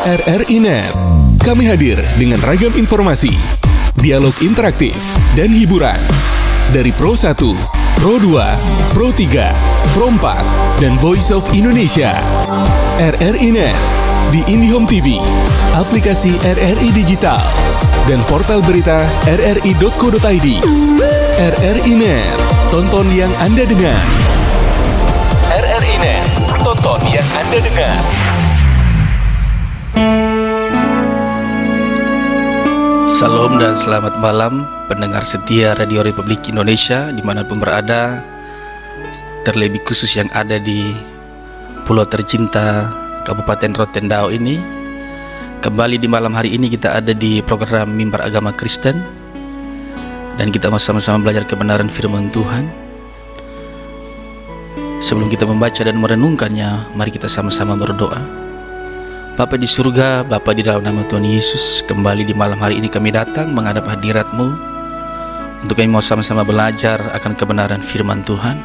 RRI Net. Kami hadir dengan ragam informasi, dialog interaktif, dan hiburan. Dari Pro 1, Pro 2, Pro 3, Pro 4, dan Voice of Indonesia. RRI Net di IndiHome TV, aplikasi RRI Digital, dan portal berita rri.co.id. RRI Net, tonton yang Anda dengar. RRI Net, tonton yang Anda dengar. Salam dan selamat malam pendengar setia Radio Republik Indonesia dimanapun berada, terlebih khusus yang ada di Pulau tercinta Kabupaten Rotendao ini. Kembali di malam hari ini kita ada di program Mimbar Agama Kristen, dan kita mau sama-sama belajar kebenaran firman Tuhan. Sebelum kita membaca dan merenungkannya, mari kita sama-sama berdoa. Bapa di surga, Bapa di dalam nama Tuhan Yesus, kembali di malam hari ini kami datang menghadap hadirat-Mu untuk kami mau sama-sama belajar akan kebenaran firman Tuhan.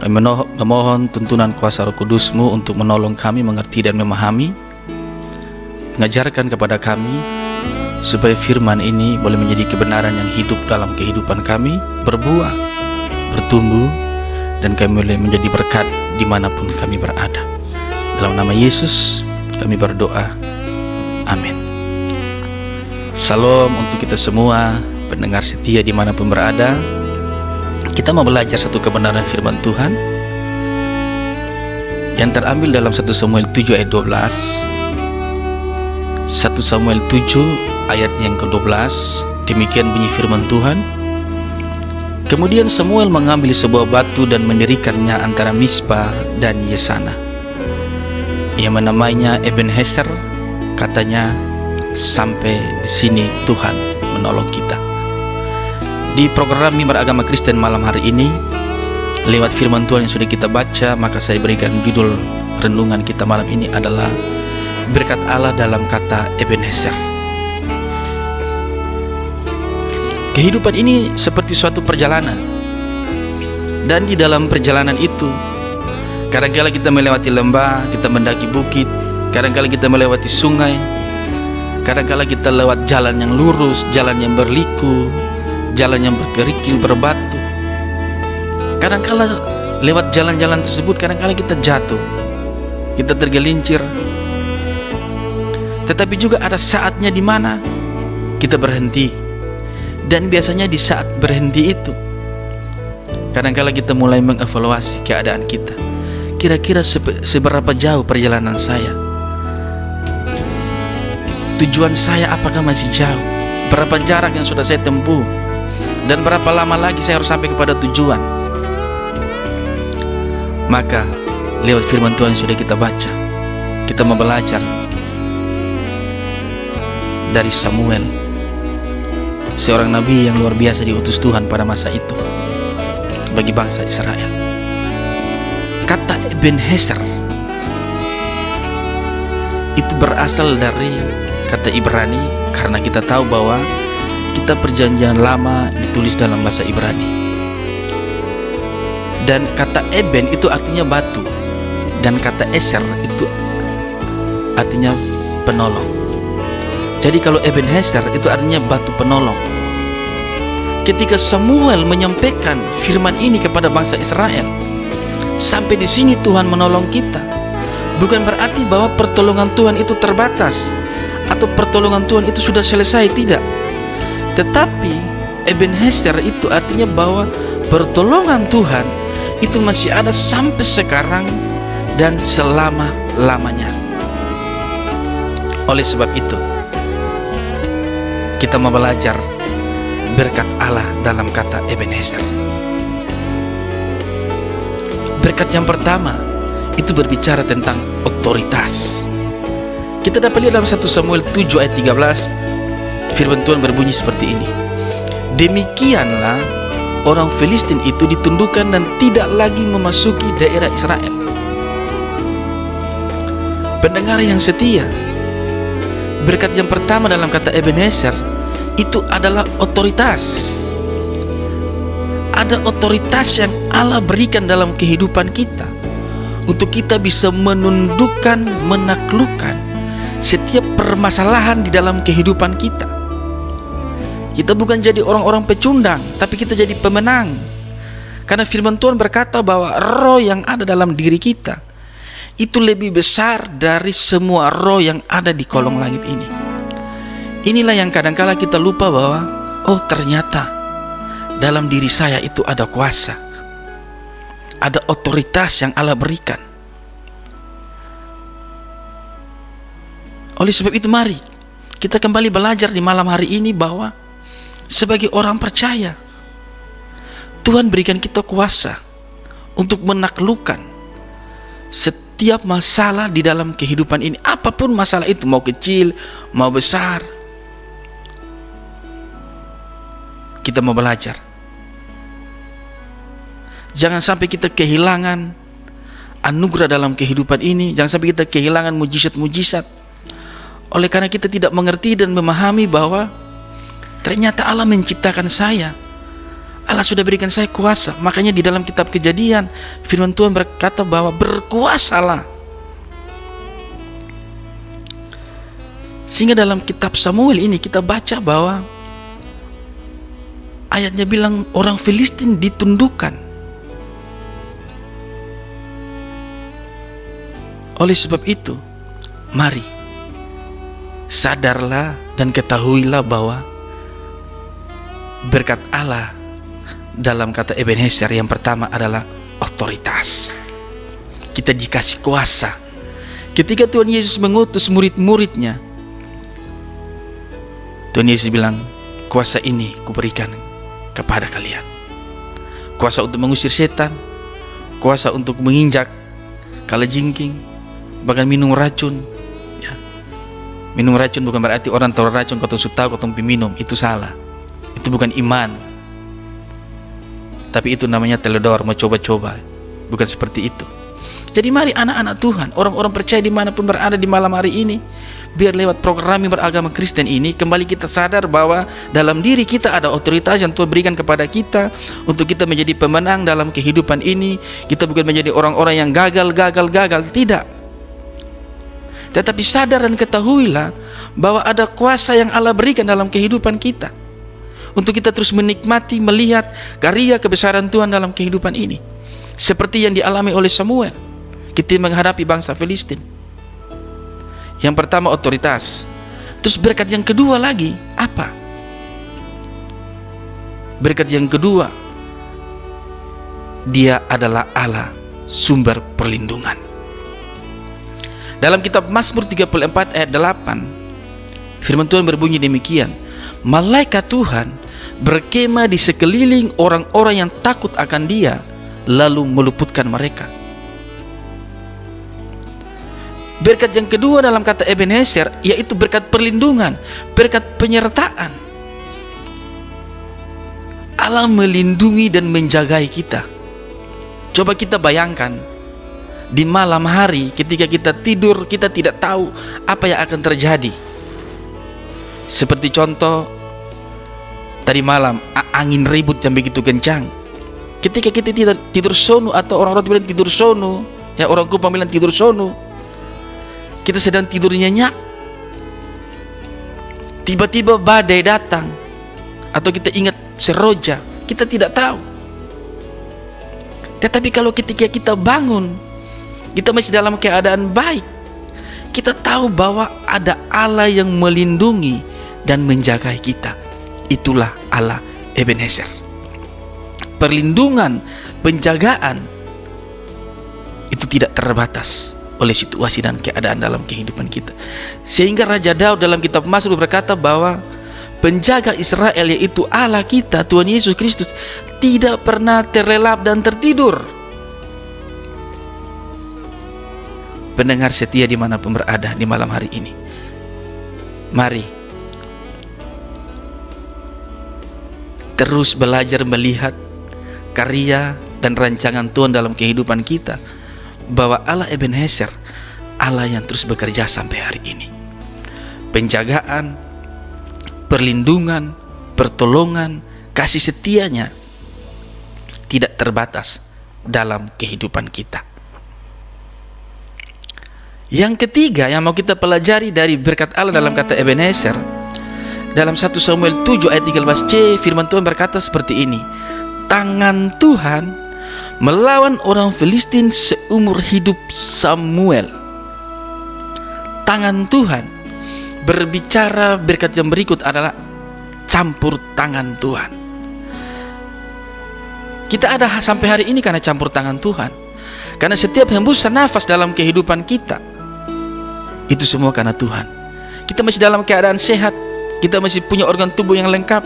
Kami memohon tuntunan kuasa Roh Kudus-Mu untuk menolong kami mengerti dan memahami, mengajarkan kepada kami supaya firman ini boleh menjadi kebenaran yang hidup dalam kehidupan kami, berbuah, bertumbuh, dan kami boleh menjadi berkat dimanapun kami berada. Dalam nama Yesus kami berdoa, amin. Salam untuk kita semua pendengar setia dimanapun berada. Kita mau belajar satu kebenaran firman Tuhan yang terambil dalam 1 Samuel 7 ayat 12. 1 Samuel 7 ayat yang ke-12. Demikian bunyi firman Tuhan. Kemudian Samuel mengambil sebuah batu dan mendirikannya antara Mispa dan Yesana. Ia menamainya Ebenezer, katanya, sampai di sini Tuhan menolong kita. Di program Mimbar Agama Kristen malam hari ini, lewat firman Tuhan yang sudah kita baca, maka saya berikan judul renungan kita malam ini adalah berkat Allah dalam kata Ebenezer. Kehidupan ini seperti suatu perjalanan, dan di dalam perjalanan itu kadang-kala kita melewati lembah, kita mendaki bukit, kadang-kala kita melewati sungai, kadang-kala kita lewat jalan yang lurus, jalan yang berliku, jalan yang berkerikil, berbatu. Kadang-kala lewat jalan-jalan tersebut, kadang-kala kita jatuh, kita tergelincir. Tetapi juga ada saatnya di mana kita berhenti. Dan biasanya di saat berhenti itu, kadang-kala kita mulai mengevaluasi keadaan kita. Kira-kira seberapa jauh perjalanan saya? Tujuan saya apakah masih jauh? Berapa jarak yang sudah saya tempuh? Dan berapa lama lagi saya harus sampai kepada tujuan? Maka lewat firman Tuhan yang sudah kita baca, kita mau belajar dari Samuel, seorang nabi yang luar biasa diutus Tuhan pada masa itu bagi bangsa Israel. Kata Ebenezer itu berasal dari kata Ibrani, karena kita tahu bahwa kitab perjanjian lama ditulis dalam bahasa Ibrani. Dan kata Eben itu artinya batu, dan kata Eser itu artinya penolong. Jadi kalau Ebenezer itu artinya batu penolong. Ketika Samuel menyampaikan firman ini kepada bangsa Israel, sampai di sini Tuhan menolong kita, bukan berarti bahwa pertolongan Tuhan itu terbatas atau pertolongan Tuhan itu sudah selesai, tidak. Tetapi Ebenezer itu artinya bahwa pertolongan Tuhan itu masih ada sampai sekarang dan selama-lamanya. Oleh sebab itu, kita mau belajar berkat Allah dalam kata Ebenezer. Berkat yang pertama itu berbicara tentang otoritas. Kita dapat lihat dalam 1 Samuel 7 ayat 13, firman Tuhan berbunyi seperti ini. Demikianlah orang Filistin itu ditundukkan dan tidak lagi memasuki daerah Israel. Pendengar yang setia, berkat yang pertama dalam kata Ebenezer itu adalah otoritas. Ada otoritas yang Allah berikan dalam kehidupan kita untuk kita bisa menundukkan, menaklukkan setiap permasalahan di dalam kehidupan kita. Kita bukan jadi orang-orang pecundang, tapi kita jadi pemenang. Karena firman Tuhan berkata bahwa roh yang ada dalam diri kita itu lebih besar dari semua roh yang ada di kolong langit ini. Inilah yang kadangkala kita lupa bahwa, oh ternyata dalam diri saya itu ada kuasa, ada otoritas yang Allah berikan. Oleh sebab itu mari kita kembali belajar di malam hari ini bahwa sebagai orang percaya, Tuhan berikan kita kuasa untuk menaklukkan setiap masalah di dalam kehidupan ini. Apapun masalah itu, mau kecil, mau besar, kita mau belajar. Jangan sampai kita kehilangan anugerah dalam kehidupan ini. Jangan sampai kita kehilangan mujizat-mujizat oleh karena kita tidak mengerti dan memahami bahwa ternyata Allah menciptakan saya. Allah sudah berikan saya kuasa. Makanya di dalam kitab Kejadian, firman Tuhan berkata bahwa berkuasalah. Sehingga dalam kitab Samuel ini kita baca bahwa ayatnya bilang orang Filistin ditundukkan. Oleh sebab itu, mari sadarlah dan ketahuilah bahwa berkat Allah dalam kata Ebenezer yang pertama adalah otoritas. Kita dikasih kuasa. Ketika Tuhan Yesus mengutus murid-muridnya, Tuhan Yesus bilang, kuasa ini kuberikan kepada kalian. Kuasa untuk mengusir setan, kuasa untuk menginjak kalajengking, bahkan minum racun. Minum racun bukan berarti orang tahu racun kau tahu kau minum, itu salah. Itu bukan iman. Tapi itu namanya teledor, mau coba-coba. Bukan seperti itu. Jadi mari anak-anak Tuhan, orang-orang percaya dimanapun berada di malam hari ini, biar lewat program beragama Kristen ini, kembali kita sadar bahwa dalam diri kita ada otoritas yang Tuhan berikan kepada kita untuk kita menjadi pemenang dalam kehidupan ini. Kita bukan menjadi orang-orang yang gagal, tidak. Tetapi sadar dan ketahuilah bahwa ada kuasa yang Allah berikan dalam kehidupan kita untuk kita terus menikmati, melihat karya kebesaran Tuhan dalam kehidupan ini. Seperti yang dialami oleh Samuel ketika menghadapi bangsa Filistin. Yang pertama otoritas. Terus berkat yang kedua lagi apa? Berkat yang kedua, Dia adalah Allah sumber perlindungan. Dalam kitab Mazmur 34 ayat 8, firman Tuhan berbunyi demikian, malaikat Tuhan berkemah di sekeliling orang-orang yang takut akan Dia, lalu meluputkan mereka. Berkat yang kedua dalam kata Ebenezer, yaitu berkat perlindungan, berkat penyertaan. Allah melindungi dan menjagai kita. Coba kita bayangkan, di malam hari ketika kita tidur, kita tidak tahu apa yang akan terjadi. Seperti contoh tadi malam, angin ribut yang begitu kencang. Ketika kita tidur sono, atau orang-orang bilang tidur sono, ya orang Kupang bilang tidur sono, kita sedang tidur nyenyak, tiba-tiba badai datang, atau kita ingat seroja, kita tidak tahu. Tetapi kalau ketika kita bangun, kita masih dalam keadaan baik, kita tahu bahwa ada Allah yang melindungi dan menjaga kita. Itulah Allah Ebenezer. Perlindungan, penjagaan itu tidak terbatas oleh situasi dan keadaan dalam kehidupan kita. Sehingga Raja Daud dalam kitab Mazmur berkata bahwa penjaga Israel, yaitu Allah kita, Tuhan Yesus Kristus, tidak pernah terlelap dan tertidur. Pendengar setia dimanapun berada di malam hari ini, mari terus belajar melihat karya dan rancangan Tuhan dalam kehidupan kita, bahwa Allah Ebenezer, Allah yang terus bekerja sampai hari ini. Penjagaan, perlindungan, pertolongan, kasih setianya tidak terbatas dalam kehidupan kita. Yang ketiga yang mau kita pelajari dari berkat Allah dalam kata Ebenezer, dalam 1 Samuel 7 ayat 13c, firman Tuhan berkata seperti ini: tangan Tuhan melawan orang Filistin seumur hidup Samuel. Tangan Tuhan berbicara, berkat yang berikut adalah campur tangan Tuhan. Kita ada sampai hari ini karena campur tangan Tuhan. Karena setiap hembusan nafas dalam kehidupan kita, itu semua karena Tuhan. Kita masih dalam keadaan sehat, kita masih punya organ tubuh yang lengkap,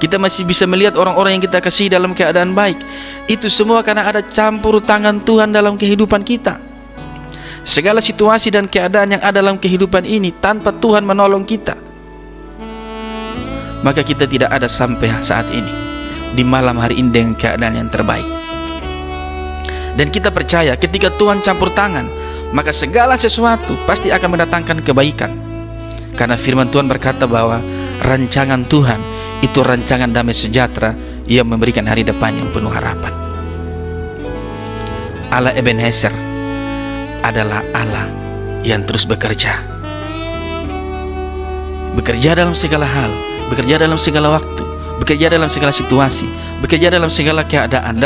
kita masih bisa melihat orang-orang yang kita kasihi dalam keadaan baik. Itu semua karena ada campur tangan Tuhan dalam kehidupan kita. Segala situasi dan keadaan yang ada dalam kehidupan ini, tanpa Tuhan menolong kita, maka kita tidak ada sampai saat ini, di malam hari ini dengan keadaan yang terbaik. Dan kita percaya ketika Tuhan campur tangan, maka segala sesuatu pasti akan mendatangkan kebaikan. Karena firman Tuhan berkata bahwa rancangan Tuhan itu rancangan damai sejahtera yang memberikan hari depan yang penuh harapan. Allah Ebenezer adalah Allah yang terus bekerja. Bekerja dalam segala hal, bekerja dalam segala waktu, bekerja dalam segala situasi, bekerja dalam segala keadaan.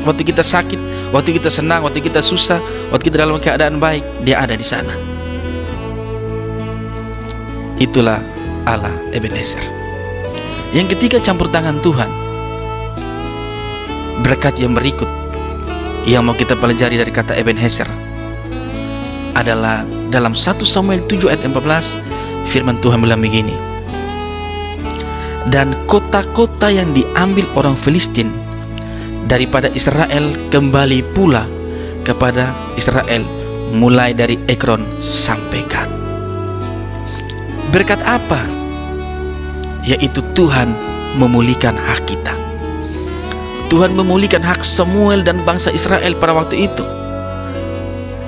Waktu kita sakit, waktu kita senang, waktu kita susah, waktu kita dalam keadaan baik, Dia ada di sana. Itulah Allah Ebenezer. Yang ketiga, campur tangan Tuhan. Berkat yang berikut yang mau kita pelajari dari kata Ebenezer adalah dalam 1 Samuel 7 ayat 14, firman Tuhan bilang begini: dan kota-kota yang diambil orang Filistin daripada Israel kembali pula kepada Israel, mulai dari Ekron sampai Gat. Berkat apa? Yaitu Tuhan memulihkan hak kita. Tuhan memulihkan hak Samuel dan bangsa Israel pada waktu itu.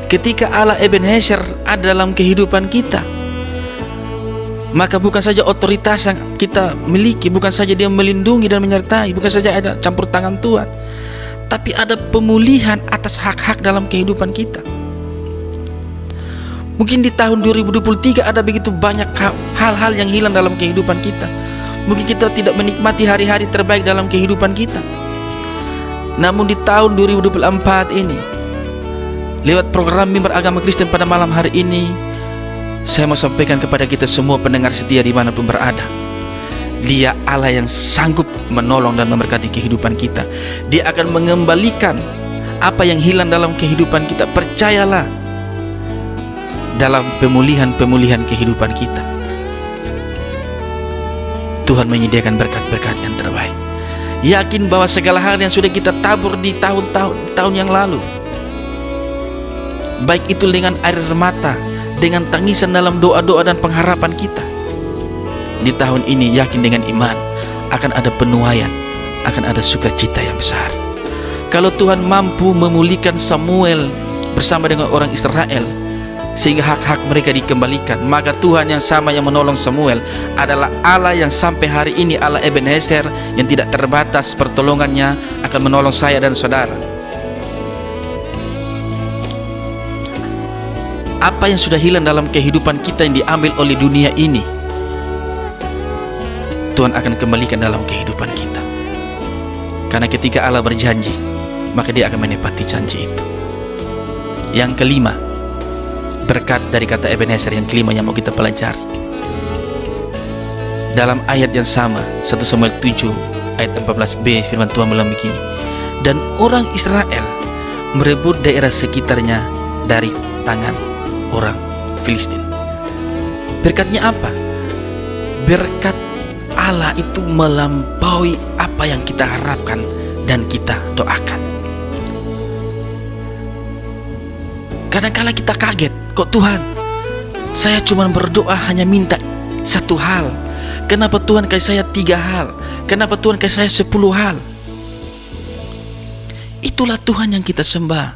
Ketika Allah Ebenezer ada dalam kehidupan kita, maka bukan saja otoritas yang kita miliki, bukan saja Dia melindungi dan menyertai, bukan saja ada campur tangan Tuhan, tapi ada pemulihan atas hak-hak dalam kehidupan kita. Mungkin di tahun 2023 ada begitu banyak hal-hal yang hilang dalam kehidupan kita. Mungkin kita tidak menikmati hari-hari terbaik dalam kehidupan kita. Namun di tahun 2024 ini, lewat program Mimbar Agama Kristen pada malam hari ini, saya mau sampaikan kepada kita semua pendengar setia dimanapun berada, Dia Allah yang sanggup menolong dan memberkati kehidupan kita. Dia akan mengembalikan apa yang hilang dalam kehidupan kita. Percayalah, dalam pemulihan-pemulihan kehidupan kita, Tuhan menyediakan berkat-berkat yang terbaik. Yakin bahwa segala hal yang sudah kita tabur di tahun yang lalu, baik itu dengan air mata, dengan tangisan dalam doa-doa dan pengharapan kita, di tahun ini yakin dengan iman akan ada penuaian, akan ada sukacita yang besar. Kalau Tuhan mampu memulihkan Samuel bersama dengan orang Israel sehingga hak-hak mereka dikembalikan, maka Tuhan yang sama yang menolong Samuel adalah Allah yang sampai hari ini, Allah Ebenezer, yang tidak terbatas pertolongannya akan menolong saya dan saudara. Apa yang sudah hilang dalam kehidupan kita yang diambil oleh dunia ini, Tuhan akan kembalikan dalam kehidupan kita. Karena ketika Allah berjanji, maka Dia akan menepati janji itu. Yang kelima, berkat dari kata Ebenezer yang kelima yang mau kita pelajari, dalam ayat yang sama, 1 Samuel 7 ayat 14b, firman Tuhan bilang begini: dan orang Israel merebut daerah sekitarnya dari tangan orang Filistin. Berkatnya apa? Berkat Allah itu melampaui apa yang kita harapkan dan kita doakan. Kadang-kala kita kaget, kok Tuhan, saya cuma berdoa hanya minta satu hal, kenapa Tuhan kasih saya 3 hal, kenapa Tuhan kasih saya 10 hal? Itulah Tuhan yang kita sembah.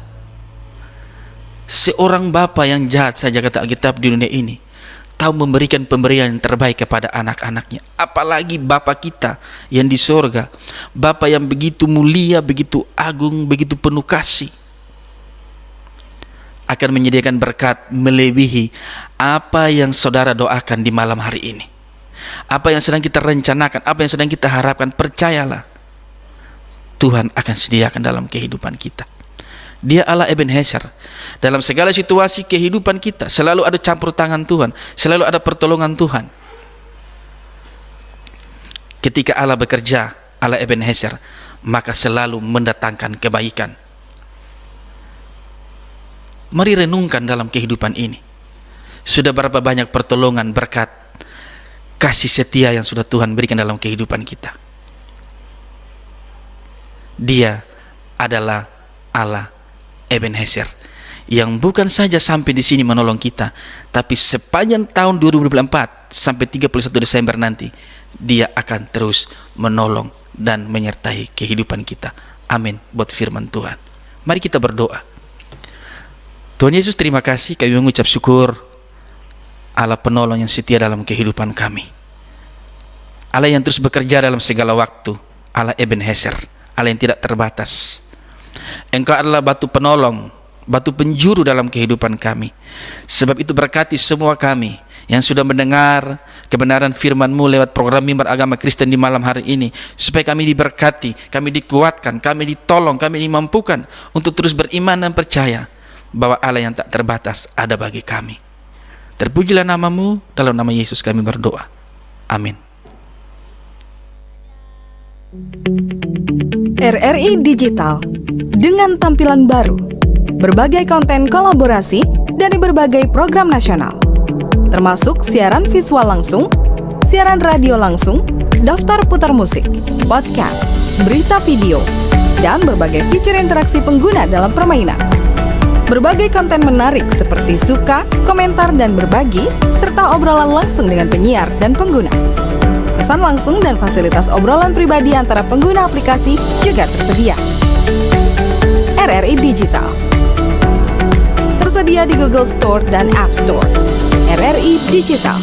Seorang bapa yang jahat saja, kata Alkitab, di dunia ini tahu memberikan pemberian yang terbaik kepada anak-anaknya. Apalagi Bapa kita yang di sorga, Bapa yang begitu mulia, begitu agung, begitu penuh kasih. akan menyediakan berkat melebihi apa yang saudara doakan di malam hari ini. Apa yang sedang kita rencanakan, apa yang sedang kita harapkan, percayalah, Tuhan akan sediakan dalam kehidupan kita. Dia Allah Ebenezer. Dalam segala situasi kehidupan kita selalu ada campur tangan Tuhan, selalu ada pertolongan Tuhan. Ketika Allah bekerja, Allah Ebenezer, maka selalu mendatangkan kebaikan. Mari renungkan dalam kehidupan ini. Sudah berapa banyak pertolongan, berkat, kasih setia yang sudah Tuhan berikan dalam kehidupan kita. Dia adalah Allah Ebenezer, yang bukan saja sampai di sini menolong kita, tapi sepanjang tahun 2024 sampai 31 Desember nanti, Dia akan terus menolong dan menyertai kehidupan kita. Amin buat firman Tuhan. Mari kita berdoa. Tuhan Yesus, terima kasih, kami mengucap syukur, Allah penolong yang setia dalam kehidupan kami, Allah yang terus bekerja dalam segala waktu, Allah Ebenezer, Allah yang tidak terbatas. Engkau adalah batu penolong, batu penjuru dalam kehidupan kami. Sebab itu berkati semua kami yang sudah mendengar kebenaran firman-Mu lewat program Mimbar Agama Kristen di malam hari ini, supaya kami diberkati, kami dikuatkan, kami ditolong, kami dimampukan untuk terus beriman dan percaya bahwa Allah yang tak terbatas ada bagi kami. Terpujilah nama-Mu, dalam nama Yesus kami berdoa. Amin. RRI Digital dengan tampilan baru, berbagai konten kolaborasi dari berbagai program nasional, termasuk siaran visual langsung, siaran radio langsung, daftar putar musik, podcast, berita video, dan berbagai fitur interaksi pengguna dalam permainan. Berbagai konten menarik seperti suka, komentar, dan berbagi, serta obrolan langsung dengan penyiar dan pengguna. Pesan langsung dan fasilitas obrolan pribadi antara pengguna aplikasi juga tersedia. RRI Digital tersedia di Google Store dan App Store. RRI Digital.